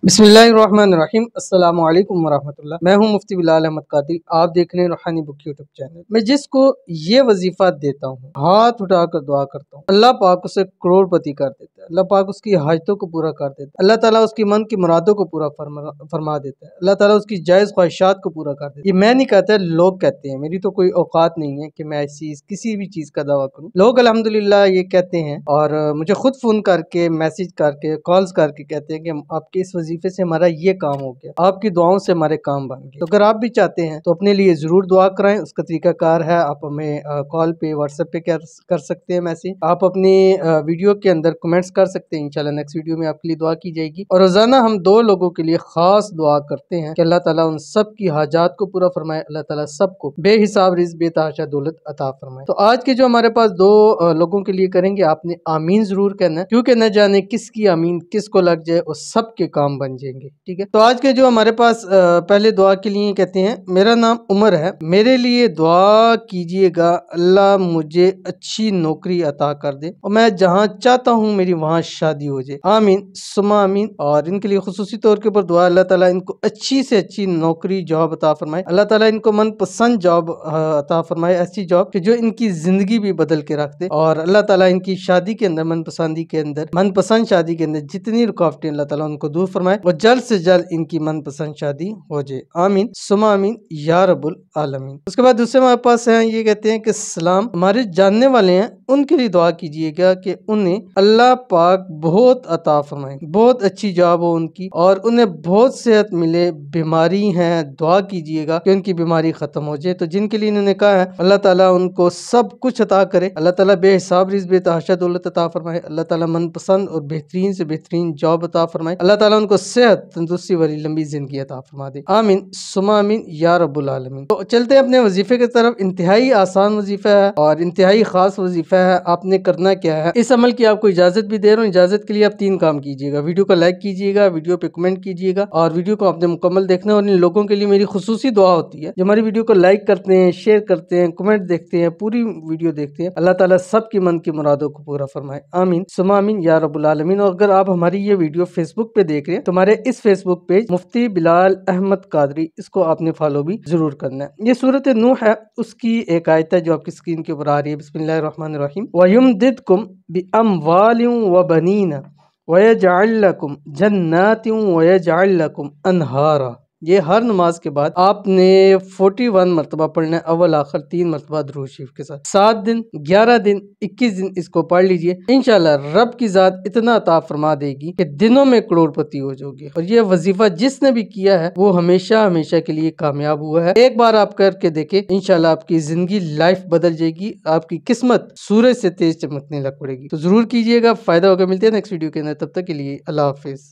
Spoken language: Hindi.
बिस्मिल्लाहिर्रहमानिर्रहीम अस्सलामु अलैकुम वरहमतुल्लाह। मैं हूं मुफ्ती बिलाल अहमद कादरी। आप देख रहे हैं रूहानी बुक यूट्यूब चैनल। मैं जिसको ये वजीफा देता हूँ, हाथ उठाकर दुआ करता हूँ, अल्लाह पाक उसे करोड़पति कर देता है। अल्लाह पाक उसकी हाजतों को पूरा कर देता है। अल्लाह ताला उसकी मन की मुरादों को पूरा फरमा देता है। अल्लाह ताला उसकी जायज़ ख्वाहिशात को पूरा कर देता है। ये मैं नहीं कहता, लोग कहते हैं। मेरी तो कोई औकात नहीं है कि मैं ऐसी किसी भी चीज़ का दावा करूँ। लोग अल्हम्दुलिल्लाह ये कहते हैं और मुझे खुद फ़ोन करके, मैसेज करके, कॉल्स करके कहते हैं कि आपके इस वजीफे से हमारा ये काम हो गया, आपकी दुआओं से हमारे काम बन गए। तो अगर आप भी चाहते हैं तो अपने लिए ज़रूर दुआ कराएं। उसका तरीकाकार है, आप हमें कॉल पे, व्हाट्सएप पे कर सकते हैं मैसेज। आप अपनी वीडियो के अंदर कमेंट्स कर सकते हैं। इंशाल्लाह नेक्स्ट वीडियो में आपके लिए दुआ की जाएगी। और रोजाना हम 2 लोगों के लिए खास दुआ करते हैं कि अल्लाह ताला उन सब की हाजात को पूरा फरमाए। अल्लाह ताला सबको बेहिसाब रिज़्क़, बेतहाशा दौलत अता फरमाए। तो आज के जो हमारे पास 2 लोगों के लिए करेंगे, आपने आमीन जरूर कहना है, क्योंकि न जाने किसकी आमीन किसको लग जाए और सबके काम बन जाएंगे। ठीक है, तो आज के जो हमारे पास पहले दुआ के लिए कहते हैं, मेरा नाम उमर है, मेरे लिए दुआ कीजिएगा अल्लाह मुझे अच्छी नौकरी अता कर दे और मैं जहाँ चाहता हूँ मेरी वहाँ शादी हो जाए। आमीन सुमा आमीन। और इनके लिए खुसूसी तौर के ऊपर दुआ, अल्लाह ताला इनको अच्छी से अच्छी नौकरी, जॉब अता फरमाए। अल्लाह ताला इनको मनपसंद जॉब अता फरमाए, ऐसी जॉब कि जो इनकी जिंदगी भी बदल के रख दे। और अल्लाह ताला इनकी शादी के अंदर, मनपसंद शादी के अंदर जितनी रुकावटें, अल्लाह ताला उनको दूर फरमाए और जल्द से जल्द इनकी मनपसंद शादी हो जाए। आमीन सुमा आमीन या रब्बुल आलमीन। उसके बाद दूसरे हमारे पास हैं, ये कहते हैं कि सलाम, हमारे जानने वाले हैं, उनके लिए दुआ कीजिएगा कि उन्हें अल्लाह पाक बहुत अता फरमाए, बहुत अच्छी जॉब हो उनकी और उन्हें बहुत सेहत मिले। बीमारी है, दुआ कीजिएगा कि उनकी बीमारी खत्म हो जाए। तो जिनके लिए इन्होंने कहा है, अल्लाह ताला उनको सब कुछ अता करे। अल्लाह ताला बेहिसाब रिज़्क़, बेतहाशा दौलत अता फरमाए। अल्लाह ताला मनपसंद और बेहतरीन से बेहतरीन जॉब अता फरमाए। अल्लाह ताला उनको सेहत, तंदुरुस्ती वाली लंबी जिंदगी अता फरमा दे। आमीन सुमा आमीन या रब्बुल आलमीन। तो चलते हैं अपने वजीफे की तरफ। इंतहाई आसान वजीफा है और इंतहाई खास वजीफा है। आपने करना क्या है, इस अमल की आपको इजाजत भी दे रहा हूँ। इजाजत के लिए आप 3 काम कीजिएगा। वीडियो को लाइक कीजिएगा, वीडियो पे कमेंट कीजिएगा और वीडियो को आपने मुकम्मल देखना है। और इन लोगों के लिए मेरी खुसूसी दुआ होती है जो हमारी वीडियो को लाइक करते हैं, शेयर करते हैं, कमेंट देखते हैं, पूरी वीडियो देखते हैं। अल्लाह ताला सबकी मन की मुरादों को पूरा फरमाए। आमीन सुमा आमीन या रब्बुल आलमीन। और अगर आप हमारी ये वीडियो फेसबुक पे देख रहे हैं तो हमारे इस फेसबुक पेज मुफ्ती बिलाल अहमद कादरी, इसको आपने फॉलो भी जरूर करना है। ये सूरत नूह है, उसकी एक आयत है जो आपकी स्क्रीन के ऊपर आ रही है। बिस्मिल्लाहिर्रहमानिर्रहीम। वयुमदिदकुम बिअमवालिन व बनीना वयजअल लकुम जन्नातिन वयजअल लकुम अनहारा। ये हर नमाज के बाद आपने 41 मरतबा पढ़ना है, अव्वल आखिर 3 मरतबा दुरूद शरीफ के साथ। 7 दिन, 11 दिन, 21 दिन इसको पढ़ लीजिए। इंशाल्लाह रब की जात इतना अता फरमा देगी कि दिनों में करोड़पति हो जाओगे। और ये वजीफा जिसने भी किया है वो हमेशा हमेशा के लिए कामयाब हुआ है। एक बार आप करके देखें, इंशाल्लाह आपकी जिंदगी, लाइफ बदल जाएगी। आपकी किस्मत सूरज से तेज चमकने लग पड़ेगी। तो जरूर कीजिएगा, फायदा होगा। मिलते हैं नेक्स्ट वीडियो के अंदर, तब तक के लिए अल्लाह हाफिज।